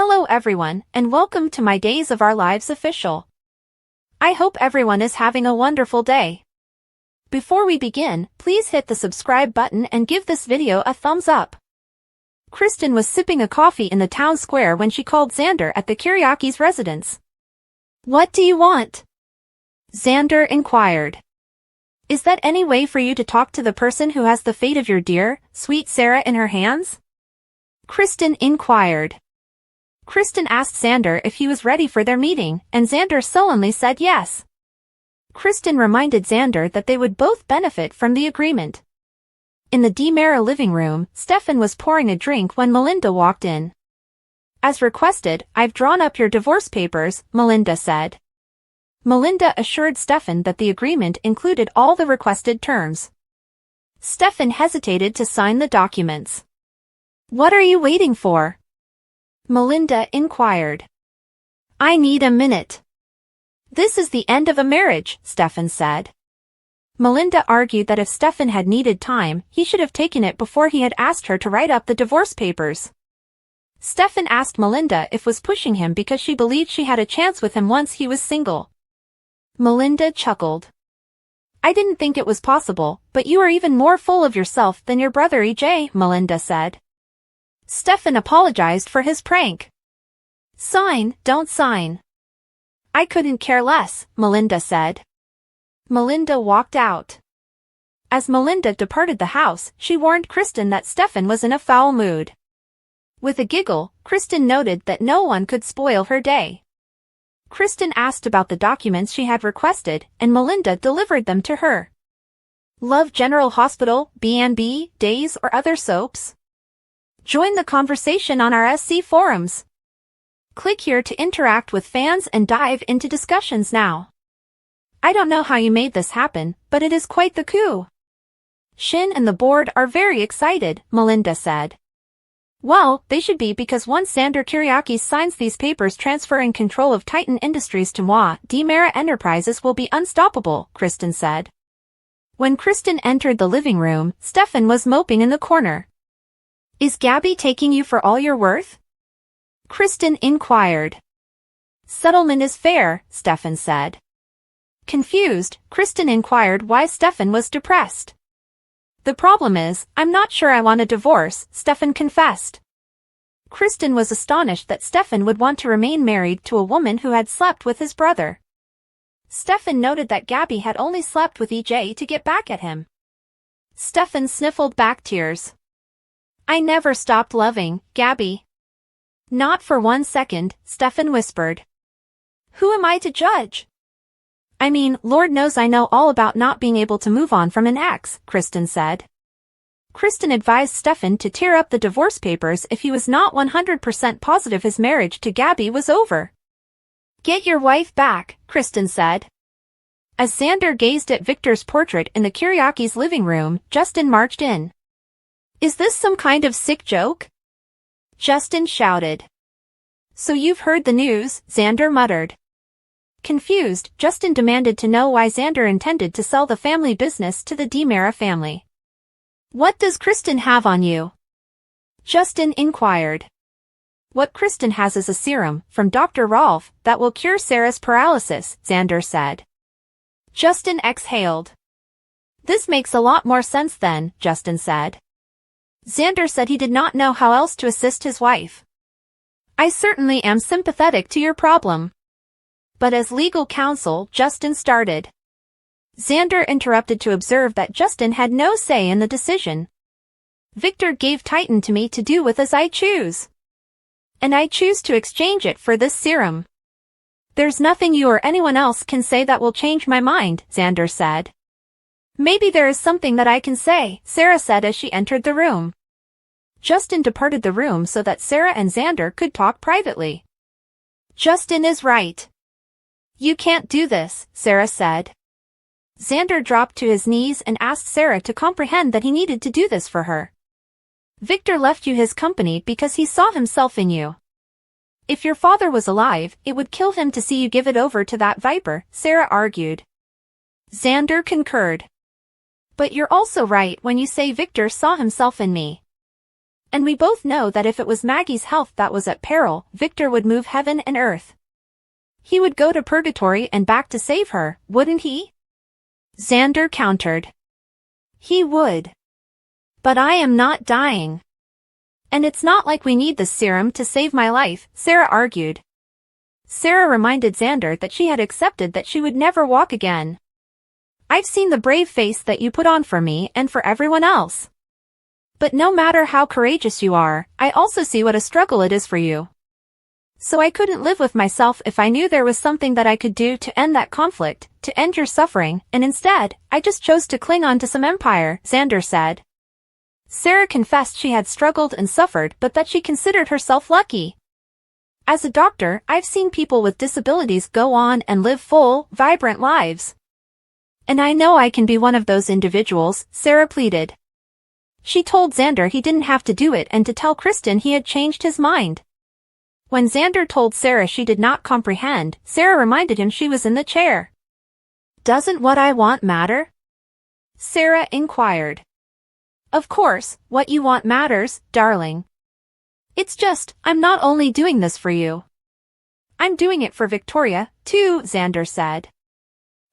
Hello everyone, and welcome to my Days of Our Lives official. I hope everyone is having a wonderful day. Before we begin, please hit the subscribe button and give this video a thumbs up. Kristen was sipping a coffee in the town square when she called Xander at the Kiriaki's residence. "What do you want?" Xander inquired. "Is that any way for you to talk to the person who has the fate of your dear, sweet Sarah in her hands?" Kristen inquired. Kristen asked Xander if he was ready for their meeting, and Xander sullenly said yes. Kristen reminded Xander that they would both benefit from the agreement. In the DiMera living room, Stefan was pouring a drink when Melinda walked in. "As requested, I've drawn up your divorce papers," Melinda said. Melinda assured Stefan that the agreement included all the requested terms. Stefan hesitated to sign the documents. "What are you waiting for?" Melinda inquired. "I need a minute." "This is the end of a marriage," Stefan said. Melinda argued that if Stefan had needed time, he should have taken it before he had asked her to write up the divorce papers. Stefan asked Melinda if was pushing him because she believed she had a chance with him once he was single. Melinda chuckled. "I didn't think it was possible, but you are even more full of yourself than your brother EJ," Melinda said. Stefan apologized for his prank. "Sign, don't sign." "I couldn't care less," Melinda said. Melinda walked out. As Melinda departed the house, she warned Kristen that Stefan was in a foul mood. With a giggle, Kristen noted that no one could spoil her day. Kristen asked about the documents she had requested, and Melinda delivered them to her. Love General Hospital, B&B, Days or other soaps? Join the conversation on our SC forums. Click here to interact with fans and dive into discussions now. "I don't know how you made this happen, but it is quite the coup. Shin and the board are very excited," Melinda said. "Well, they should be because once Xander Kiriaki signs these papers transferring control of Titan Industries to moi, DiMera Enterprises will be unstoppable," Kristen said. When Kristen entered the living room, Stefan was moping in the corner. "Is Gabby taking you for all you're worth?" Kristen inquired. "Settlement is fair," Stefan said. Confused, Kristen inquired why Stefan was depressed. "The problem is, I'm not sure I want a divorce," Stefan confessed. Kristen was astonished that Stefan would want to remain married to a woman who had slept with his brother. Stefan noted that Gabby had only slept with EJ to get back at him. Stefan sniffled back tears. "I never stopped loving Gabby." "Not for 1 second," Stefan whispered. "Who am I to judge? I mean, Lord knows I know all about not being able to move on from an ex," Kristen said. Kristen advised Stefan to tear up the divorce papers if he was not 100% positive his marriage to Gabby was over. "Get your wife back," Kristen said. As Xander gazed at Victor's portrait in the Kiriaki's living room, Justin marched in. "Is this some kind of sick joke?" Justin shouted. "So you've heard the news," Xander muttered. Confused, Justin demanded to know why Xander intended to sell the family business to the DiMera family. "What does Kristen have on you?" Justin inquired. "What Kristen has is a serum, from Dr. Rolf, that will cure Sarah's paralysis," Xander said. Justin exhaled. "This makes a lot more sense then," Justin said. Xander said he did not know how else to assist his wife. "I certainly am sympathetic to your problem." But as legal counsel, Justin started. Xander interrupted to observe that Justin had no say in the decision. "Victor gave Titan to me to do with as I choose. And I choose to exchange it for this serum. There's nothing you or anyone else can say that will change my mind," Xander said. "Maybe there is something that I can say," Sarah said as she entered the room. Justin departed the room so that Sarah and Xander could talk privately. "Justin is right. You can't do this," Sarah said. Xander dropped to his knees and asked Sarah to comprehend that he needed to do this for her. "Victor left you his company because he saw himself in you. If your father was alive, it would kill him to see you give it over to that viper," Sarah argued. Xander concurred. "But you're also right when you say Victor saw himself in me. And we both know that if it was Maggie's health that was at peril, Victor would move heaven and earth. He would go to purgatory and back to save her, wouldn't he? Xander countered. He would. But I am not dying. And it's not like we need this serum to save my life, Sarah argued. Sarah reminded Xander that she had accepted that she would never walk again. I've seen the brave face that you put on for me and for everyone else. But no matter how courageous you are, I also see what a struggle it is for you. So I couldn't live with myself if I knew there was something that I could do to end that conflict, to end your suffering, and instead, I just chose to cling on to some empire, Xander said. Sarah confessed she had struggled and suffered but that she considered herself lucky. As a doctor, I've seen people with disabilities go on and live full, vibrant lives. And I know I can be one of those individuals, Sarah pleaded. She told Xander he didn't have to do it and to tell Kristen he had changed his mind. When Xander told Sarah she did not comprehend, Sarah reminded him she was in the chair. Doesn't what I want matter? Sarah inquired. Of course, what you want matters, darling. It's just, I'm not only doing this for you. I'm doing it for Victoria, too, Xander said.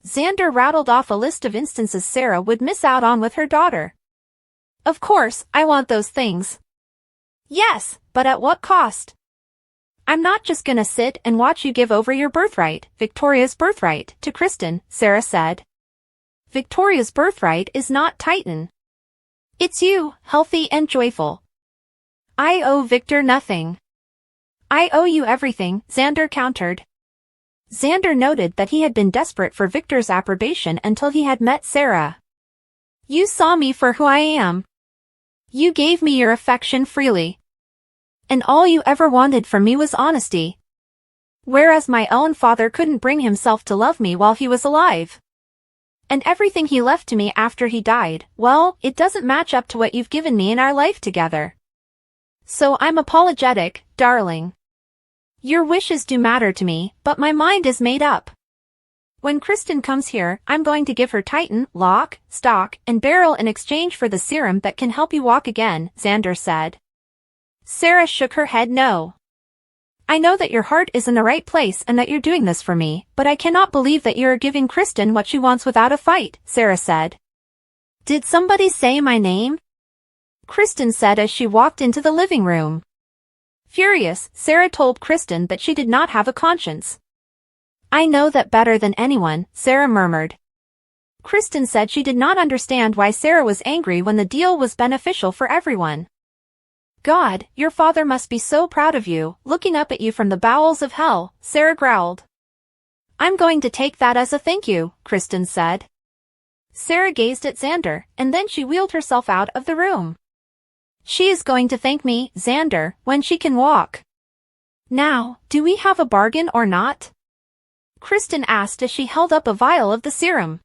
Xander rattled off a list of instances Sarah would miss out on with her daughter. Of course, I want those things. Yes, but at what cost? I'm not just gonna sit and watch you give over your birthright, Victoria's birthright, to Kristen, Sarah said. Victoria's birthright is not Titan. It's you, healthy and joyful. I owe Victor nothing. I owe you everything, Xander countered. Xander noted that he had been desperate for Victor's approbation until he had met Sarah. You saw me for who I am. You gave me your affection freely. And all you ever wanted from me was honesty. Whereas my own father couldn't bring himself to love me while he was alive. And everything he left to me after he died, well, it doesn't match up to what you've given me in our life together. So I'm apologetic, darling. Your wishes do matter to me, but my mind is made up. When Kristen comes here, I'm going to give her Titan, lock, stock, and barrel in exchange for the serum that can help you walk again, Xander said. Sarah shook her head no. I know that your heart is in the right place and that you're doing this for me, but I cannot believe that you are giving Kristen what she wants without a fight, Sarah said. Did somebody say my name? Kristen said as she walked into the living room. Furious, Sarah told Kristen that she did not have a conscience. I know that better than anyone, Sarah murmured. Kristen said she did not understand why Sarah was angry when the deal was beneficial for everyone. God, your father must be so proud of you, looking up at you from the bowels of hell, Sarah growled. I'm going to take that as a thank you, Kristen said. Sarah gazed at Xander, and then she wheeled herself out of the room. She is going to thank me, Xander, when she can walk. Now, do we have a bargain or not? Kristen asked as she held up a vial of the serum.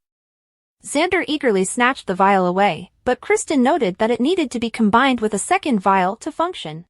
Xander eagerly snatched the vial away, but Kristen noted that it needed to be combined with a second vial to function.